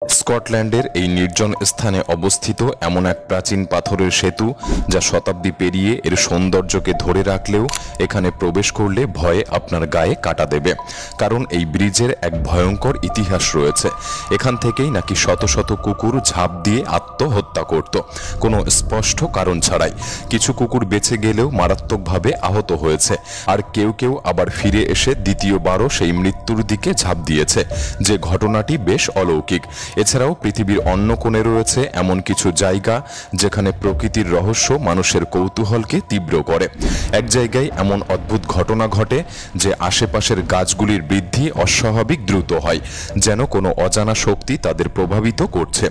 স্কটল্যান্ডের এই নির্জন স্থানে অবস্থিত এমন এক প্রাচীন পাথরের সেতু যা শতাব্দী পেরিয়ে এর সৌন্দর্যকে ধরে রাখলেও এখানে প্রবেশ করলে ভয়ে আপনার গায়ে কাটা দেবে। কারণ এই ব্রিজের এক ভয়ঙ্কর ইতিহাস রয়েছে। এখান থেকেই নাকি শত শত কুকুর ঝাঁপ দিয়ে আত্মহত্যা করত, কোনো স্পষ্ট কারণ ছাড়াই। কিছু কুকুর বেঁচে গেলেও মারাত্মকভাবে আহত হয়েছে, আর কেউ কেউ আবার ফিরে এসে দ্বিতীয়বারও সেই মৃত্যুর দিকে ঝাঁপ দিয়েছে, যে ঘটনাটি বেশ অলৌকিক। এছাড়াও পৃথিবীর অন্য কোণে রয়েছে এমন কিছু জায়গা যেখানে প্রকৃতির রহস্য মানুষের কৌতূহলকে তীব্র করে। এক জায়গায় এমন অদ্ভুত ঘটনা ঘটে যে আশেপাশের গাছগুলির বৃদ্ধি অস্বাভাবিক দ্রুত হয়, যেন কোনো অজানা শক্তি তাদের প্রভাবিত করছে।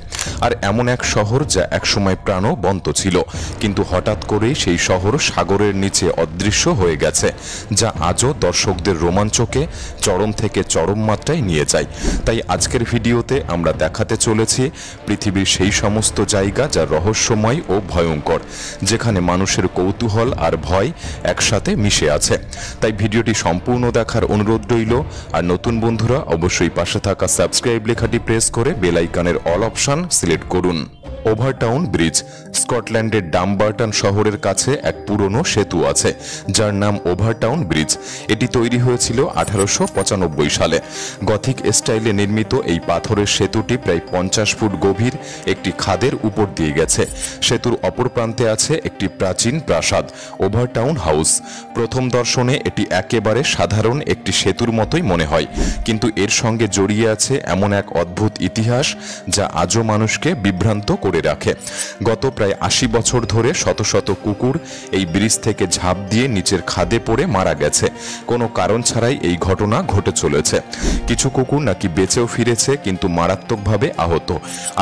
আর এমন এক শহর যা একসময় প্রাণবন্ত ছিল, কিন্তু হঠাৎ করেই সেই শহর সাগরের নিচে অদৃশ্য হয়ে গেছে, যা আজও দর্শকদের রোমাঞ্চকে চরম থেকে চরম মাত্রায় নিয়ে যায়। তাই আজকের ভিডিওতে আমরা দেখাতে চলেছি পৃথিবীর সেই সমস্ত জায়গা যা রহস্যময় ও ভয়ঙ্কর, যেখানে মানুষের কৌতূহল আর ভয় একসাথে মিশে আছে। তাই ভিডিওটি সম্পূর্ণ দেখার অনুরোধ রইল। আর নতুন বন্ধুরা অবশ্যই পাশে থাকা সাবস্ক্রাইব লেখাটি প্রেস করে বেল আইকনের অল অপশন সিলেক্ট করুন। ওভারটাউন ব্রিজ স্কটল্যান্ডের ডাম্বারটন শহরের কাছে এক পুরনো সেতু আছে, যার নাম ওভারটাউন ব্রিজ। এটি তৈরি হয়েছিল 1895 সালে। গথিক স্টাইলে নির্মিত এই পাথরের সেতুটি প্রায় 50 ফুট গভীর একটি খাদের উপর দিয়ে গেছে। সেতুর অপর প্রান্তে আছে একটি প্রাচীন প্রাসাদ, ওভারটাউন হাউস। প্রথম দর্শনে এটি একেবারে সাধারণ একটি সেতুর মতোই মনে হয়, কিন্তু এর সঙ্গে জড়িয়ে আছে এমন এক অদ্ভুত ইতিহাস যা আজও মানুষকে বিভ্রান্ত করে রাখে। গত প্রায় 80 বছর ধরে শত শত কুকুর এই ব্রিজ থেকে ঝাঁপ দিয়ে নিচের খাদে পড়ে মারা গেছে। কোনো কারণ ছাড়াই এই ঘটনা ঘটে চলেছে। কিছু কুকুর নাকি বেঁচেও ফিরেছে, কিন্তু মারাত্মকভাবে আহত।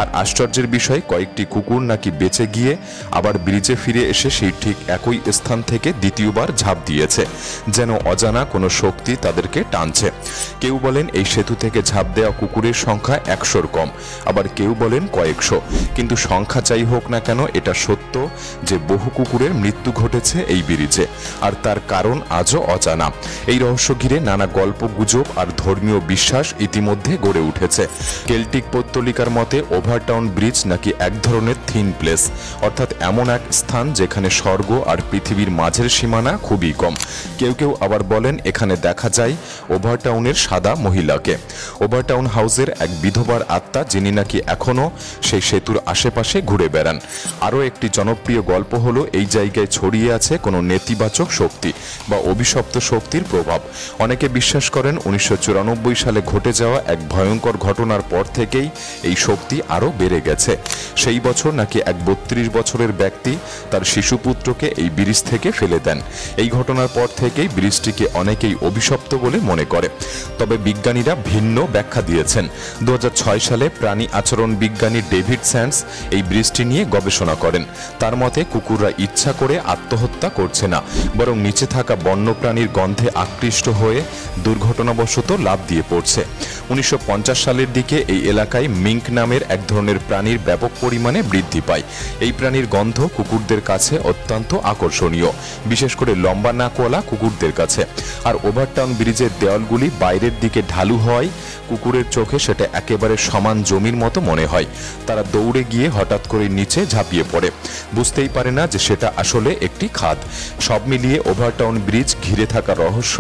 আর আশ্চর্যের বিষয়, কয়েকটি কুকুর নাকি বেঁচে গিয়ে আবার ব্রিজে ফিরে এসে সেই ঠিক একই স্থান থেকে দ্বিতীয়বার ঝাঁপ দিয়েছে, যেন অজানা কোনো শক্তি তাদেরকে টানছে। কেউ বলেন এই সেতু থেকে ঝাঁপ দেওয়া কুকুরের সংখ্যা 100-র কম, আবার কেউ বলেন কয়েকশো। কিন্তু সংখ্যা যাই হোক না কেন, এটা সত্য যে বহু কুকুরের মৃত্যু ঘটেছে এই ব্রিজে, আর তার কারণ আজও অজানা। এই রহস্য ঘিরে নানা গল্প, গুজব আর ধর্মীয় বিশ্বাস ইতিমধ্যে গড়ে উঠেছে। কেল্টিক পৌত্তলিকার মতে ওভারটাউন ব্রিজ নাকি এক ধরনের থিন প্লেস, অর্থাৎ এমন এক স্থান যেখানে স্বর্গ আর পৃথিবীর মাঝের সীমানা খুবই কম। কেউ কেউ আবার বলেন এখানে দেখা যায় ওভারটাউনের সাদা মহিলাকে, ওভারটাউন হাউসের এক বিধবার আত্মা, যিনি নাকি এখনও সেই সেতুর আশেপাশে ঘুরে বেড়ান। আরও একটি জনপ্রিয় গল্প হলো এই জায়গায় ছড়িয়ে আছে কোনো নেতিবাচক শক্তি বা অভিশপ্ত শক্তির প্রভাব। অনেকে বিশ্বাস করেন 1994 সালে ঘটে যাওয়া এক ভয়ঙ্কর ঘটনার পর থেকেই এই শক্তি আরও বেড়ে গেছে। সেই বছর নাকি এক 32 বছরের ব্যক্তি তার শিশুপুত্রকে এই ব্রিজ থেকে ফেলে দেন। এই ঘটনার পর থেকেই ব্রিজটিকে অনেকেই অভিশপ্ত বলে মনে করে। তবে বিজ্ঞানীরা ভিন্ন ব্যাখ্যা দিয়েছেন। 2006 সালে প্রাণী আচরণ বিজ্ঞানী ডেভিড স্যান্ডস এই ব্রিজটি নিয়ে গবেষণা করেন। তার মতে কুকুররা ইচ্ছা করে আত্মহত্যা করছে না, বরং নিচে থাকা বন্যপ্রাণীর গন্ধে আকৃষ্ট হয়ে দুর্ঘটনাবশত লাফ দিয়ে পড়ছে। 1950 সালের দিকে এই এলাকায় মিঙ্ক নামের এক ধরনের প্রাণীর ব্যাপক পরিমাণে বৃদ্ধি পায়। এই প্রাণীর গন্ধ কুকুরদের কাছে অত্যন্ত আকর্ষণীয়, বিশেষ করে লম্বা নাকওয়ালা কুকুরদের কাছে। আর ওভারটাউন ব্রিজের দেওয়ালগুলি বাইরের দিকে ঢালু হওয়ায় কুকুরের চোখে সেটা একেবারে সমান জমির মতো মনে হয়। তারা দৌড়ে গিয়ে হঠাৎ করে নিচে ঝাঁপিয়ে পড়ে, বুঝতেই পারে না যে সেটা আসলে একটি খাদ। সব মিলিয়ে ওভারটাউন ব্রিজ ঘিরে থাকা রহস্য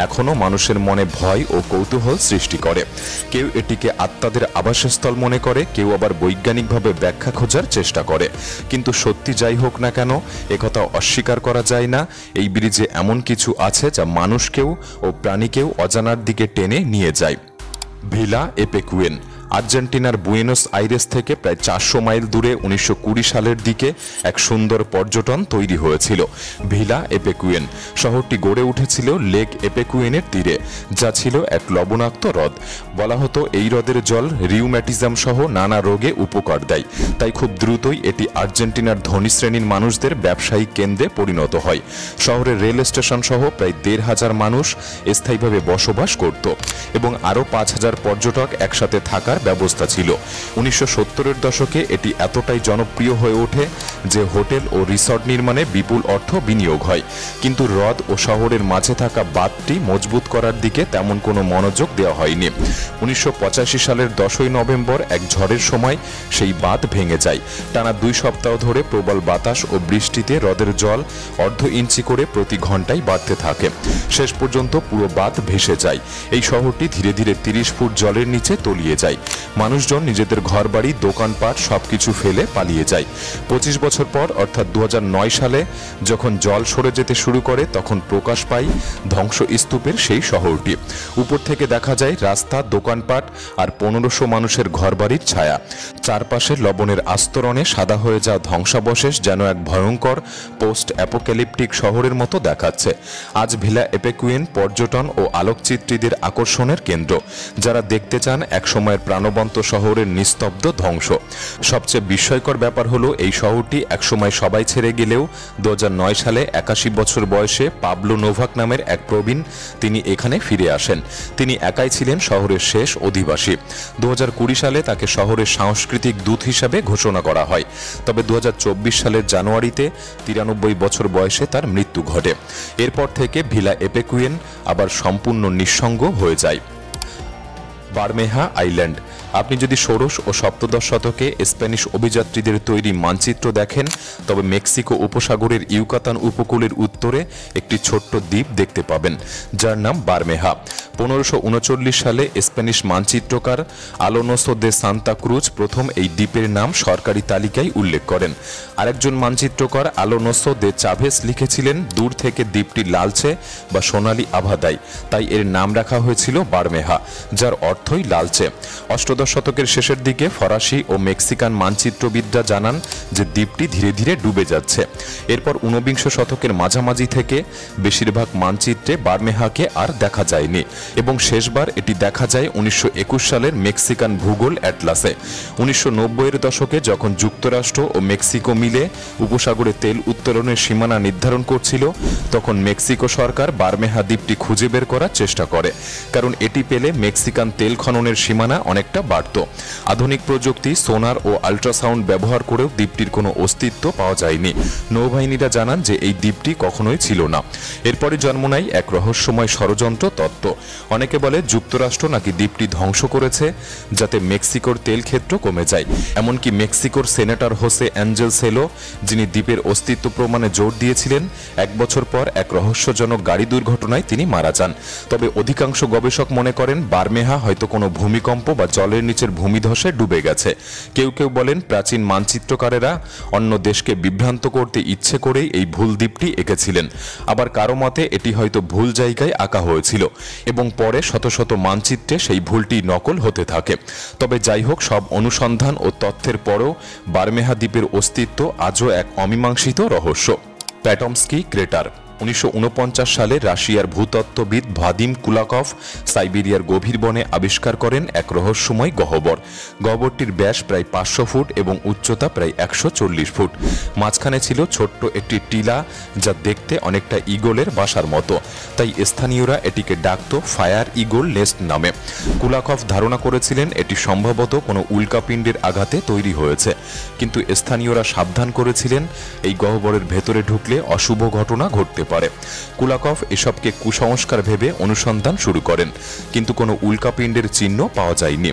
এখনও মানুষের মনে ভয় ও কৌতূহল সৃষ্টি করে। কেউ এটিকে আত্মাদের আবাসস্থল মনে করে, কেউ আবার বৈজ্ঞানিকভাবে ব্যাখ্যা খোঁজার চেষ্টা করে। কিন্তু সত্যি যাই হোক না কেন, একথা অস্বীকার করা যায় না, এই ব্রিজে এমন কিছু আছে যা মানুষকেও ও প্রাণীকেও অজানার দিকে টেনে নিয়ে যায়। ভিলা এপেকুয়েন আর্জেন্টিনার বুয়েনোস আইরেস থেকে প্রায় 400 মাইল দূরে 1920 সালের দিকে এক সুন্দর পর্যটন তৈরি হয়েছিল, ভিলা এপেকুয়েন। শহরটি গড়ে উঠেছিল লেক এপেকুয়েনের তীরে, যা ছিল এক লবণাক্ত হ্রদ। বলা হতো এই হ্রদের জল রিউম্যাটিজম সহ নানা রোগে উপকার দেয়। তাই খুব দ্রুতই এটি আর্জেন্টিনার ধনী শ্রেণীর মানুষদের ব্যবসায়িক কেন্দ্রে পরিণত হয়। শহরের রেল স্টেশন সহ প্রায় 1,500 মানুষ স্থায়ীভাবে বসবাস করত এবং আরও 5,000 পর্যটক একসাথে থাকার ব্যবস্থা ছিল। 1970-এর দশকে এটি এতটাই জনপ্রিয় হয়ে ওঠে যে হোটেল ও রিসর্ট নির্মাণে বিপুল অর্থ বিনিয়োগ হয়, কিন্তু হ্রদ ও শহরের মাঝে থাকা বাঁধটি মজবুত করার দিকে তেমন কোনো মনোযোগ দেওয়া হয়নি। 1985 সালের 10ই নভেম্বর এক ঝড়ের সময় সেই বাঁধ ভেঙে যায়। টানা 2 সপ্তাহ ধরে প্রবল বাতাস ও বৃষ্টিতে হ্রদের জল অর্ধ ইঞ্চি করে প্রতি ঘন্টায় বাড়তে থাকে। শেষ পর্যন্ত পুরো বাঁধ ভেসে যায়। এই শহরটি ধীরে ধীরে 30 ফুট জলের নিচে তলিয়ে যায়। মানুষজন নিজেদের ঘরবাড়ি, দোকানপাট সবকিছু ফেলে পালিয়ে যায়। 25 বছর পর অর্থাৎ 2009 সালে যখন জল সরে যেতে শুরু করে, তখন প্রকাশ পায় ধ্বংসস্তূপের সেই শহরটি। উপর থেকে দেখা যায় রাস্তা, দোকানপাট আর 1500 মানুষের ঘরবাড়ির ছায়া। চারপাশে লবণের আস্তরণে সাদা হয়ে যাওয়া ধ্বংসাবশেষ যেন এক ভয়ঙ্কর পোস্ট অ্যাপোক্যালিপটিক শহরের মতো দেখাচ্ছে। আজ ভিলা এপেকুয়েন পর্যটন ও আলোকচিত্রীদের আকর্ষণের কেন্দ্র, যারা দেখতে চান একসময়ের প্রাণবন্ত শহরের নিস্তব্ধ ধ্বংস। সবচেয়ে বিস্ময়কর ব্যাপার হলো এই শহরটি একসময় সবাই ছেড়ে গেলেও 2009 সালে 81 বছর বয়সে পাবলো নোভাক নামের এক প্রবীণ তিনি এখানে ফিরে আসেন। তিনি একাই ছিলেন শহরের শেষ অধিবাসী। 2020 সালে তাকে শহরের সাংস্কৃতিক দূত হিসাবে ঘোষণা করা হয়। তবে 2024 সালের জানুয়ারিতে 93 বছর বয়সে তার মৃত্যু ঘটে। এরপর থেকে ভিলা এপেকুয়েন আবার সম্পূর্ণ নিঃসঙ্গ হয়ে যায়। বারমেহা আইল্যান্ড। আপনি যদি ষোড়শ ও সপ্তদশ শতকে স্প্যানিশ অভিযাত্রীদের তৈরি মানচিত্র দেখেন, তবে মেক্সিকো উপসাগরের ইউকাতান উপকূলের উত্তরে একটি ছোট্ট দ্বীপ দেখতে পাবেন, যার নাম বারমেহা। 1539 সালে স্প্যানিশ মানচিত্রকার আলোনোসো দে সান্তা ক্রুজ প্রথম এই দ্বীপের নাম সরকারি তালিকায় উল্লেখ করেন। আরেকজন মানচিত্রকার আলোনোসো দে চাভেস লিখেছিলেন, দূর থেকে দ্বীপটি লালচে বা সোনালী আভা দেয়, তাই এর নাম রাখা হয়েছিল বারমেহা, যার অর্থই লালচে। অষ্টদশ শতকের শেষের দিকে ফরাসি ও মেক্সিকান মানচিত্রবিদরা জানান যে দ্বীপটি ধীরে ধীরে ডুবে যাচ্ছে। এরপর 19বিংশ শতকের মাঝামাঝি থেকে বেশিরভাগ মানচিত্রে বারমেহাকে আর দেখা যায়নি এবং শেষবার এটি দেখা যায় 1921 সালের মেক্সিকান ভূগোল অ্যাটলাসে। 1990-এর দশকে যখন যুক্তরাষ্ট্র ও মেক্সিকো মিলে উপসাগরে তেল উত্তোলনের সীমানা নির্ধারণ করছিল, তখন মেক্সিকো সরকার বারমেহা দ্বীপটি খুঁজে বের করার চেষ্টা করে, কারণ এটি পেলে মেক্সিকান তেল খননের সীমানা অনেকটা বাড়ত। আধুনিক প্রযুক্তি, সোনার ও আল্ট্রাসাউন্ড ব্যবহার করেও দ্বীপটির কোনো অস্তিত্ব পাওয়া যায়নি। নৌবাহিনীরা জানান যে এই দ্বীপটি কখনোই ছিল না। এরপরে জন্ম নেয় এক রহস্যময় ষড়যন্ত্র তত্ত্ব। অনেকে বলে যুক্তরাষ্ট্র নাকি দ্বীপটি ধ্বংস করেছে যাতে মেক্সিকোর তেল ক্ষেত্র কমে যায়। এমনকি মেক্সিকোর সেনেটর হোসে অ্যাঞ্জেল সেলো, যিনি দ্বীপের অস্তিত্ব প্রমাণে জোর দিয়েছিলেন, 1 বছর পর এক রহস্যজনক গাড়ি দুর্ঘটনায় তিনি মারা যান। তবে অধিকাংশ গবেষক মনে করেন বারমেহা হয়তো কোনো ভূমিকম্প বা জলের নিচের ভূমিধসে ডুবে গেছে। কেউ কেউ বলেন প্রাচীন মানচিত্রকারেরা অন্য দেশকে বিভ্রান্ত করতে ইচ্ছে করেই এই ভুল দ্বীপটি এঁকেছিলেন। আবার কারো মতে এটি হয়তো ভুল জায়গায় আঁকা হয়েছিল এবং পরে শত শত মানচিত্রে সেই ভুলটি নকল হতে থাকে। তবে যাই হোক, সব অনুসন্ধান ও তথ্যের পরও বারমেহা দ্বীপের অস্তিত্ব আজও এক অমীমাংসিত রহস্য। প্যাটমস্কি ক্রেটার। 1949 সালে রাশিয়ার ভূতত্ত্ববিদ ভাদিম কুলাকভ সাইবেরিয়ার গভীর বনে আবিষ্কার করেন এক রহস্যময় গহ্বর। গহ্বরটির ব্যাস প্রায় 500 ফুট এবং উচ্চতা প্রায় 140 ফুট। মাঝখানে ছিল ছোট্ট একটি টিলা, যা দেখতে অনেকটা ঈগলের বাসার মতো, তাই স্থানীয়রা এটিকে ডাকত ফায়ার ঈগল নেস্ট নামে। কুলাকভ ধারণা করেছিলেন এটি সম্ভবত কোনো উল্কাপিণ্ডের আঘাতে তৈরি হয়েছে, কিন্তু স্থানীয়রা সাবধান করেছিলেন এই গহ্বরের ভেতরে ঢুকলে অশুভ ঘটনা ঘটতে পারে। কুলাকভ এসবকে কুসংস্কার ভেবে অনুসন্ধান শুরু করেন, কিন্তু কোনো উল্কাপিণ্ডের চিহ্ন পাওয়া যায়নি।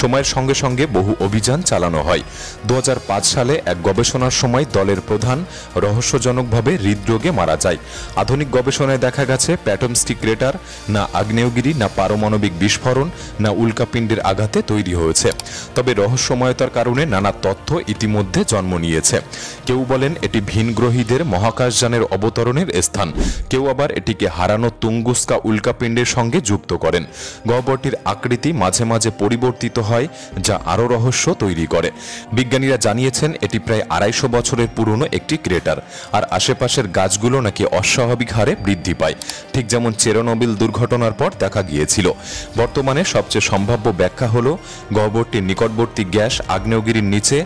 সময়ের সঙ্গে সঙ্গে বহু অভিযান চালানো হয়। 2005 সালে এক গবেষণার সময় দলের প্রধান রহস্যজনকভাবে হৃদরোগে মারা যায়। আধুনিক গবেষণায় দেখা গেছে প্যাটমস্কি ক্রেটার না আগ্নেয়গিরি, না পারমাণবিক বিস্ফোরণ, না উল্কাপিণ্ডের আঘাতে তৈরি হয়েছে। তবে রহস্যময়তার কারণে নানা তথ্য ইতিমধ্যে জন্ম নিয়েছে। কেউ বলেন এটি ভিনগ্রহীদের মহাকাশযানের অবতরণের স্থান, কেউ আবার এটিকে হারানো তুঙ্গুস্কা উল্কাপিণ্ডের সঙ্গে যুক্ত করেন। গহ্বরটির আকৃতি মাঝে মাঝে পরিবর্তিত হয়, যা আরও রহস্য তৈরি করে। বিজ্ঞানীরা জানিয়েছেন এটি প্রায় 250 বছরের পুরনো একটি ক্রেটার, আর আশেপাশের গাছগুলো নাকি অস্বাভাবিক হারে বৃদ্ধি পায়, ঠিক যেমন চেরনোবিল দুর্ঘটনার পর দেখা গিয়েছিল। বর্তমানে সবচেয়ে সম্ভাব্য ব্যাখ্যা হল গহ্বরটির নিকটবর্তী গ্যাস আগ্নেয়গিরির নিচে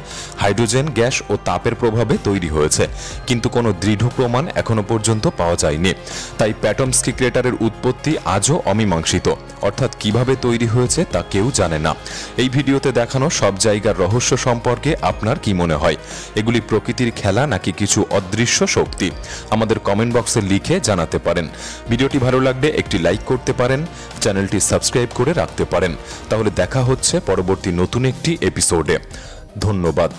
হাইড্রোজেন গ্যাস ও তাপের প্রভাবে তৈরি হয়েছে, কিন্তু কোনো দৃঢ় প্রমাণ এখনো পর্যন্ত পাওয়া পাওয়া যায়নি। তাই প্যাটমস্কি ক্রেটারের উৎপত্তি আজও অমীমাংসিত, অর্থাৎ কিভাবে তৈরি হয়েছে তা কেউ জানে না। এই ভিডিওতে দেখানো সব জায়গার রহস্য সম্পর্কে আপনার কি মনে হয়? এগুলি প্রকৃতির খেলা নাকি কিছু অদৃশ্য শক্তি? আমাদের কমেন্ট বক্সে লিখে জানাতে পারেন। ভিডিওটি ভালো লাগলে একটি লাইক করতে পারেন, চ্যানেলটি সাবস্ক্রাইব করে রাখতে পারেন। তাহলে দেখা হচ্ছে পরবর্তী নতুন একটি এপিসোডে। ধন্যবাদ।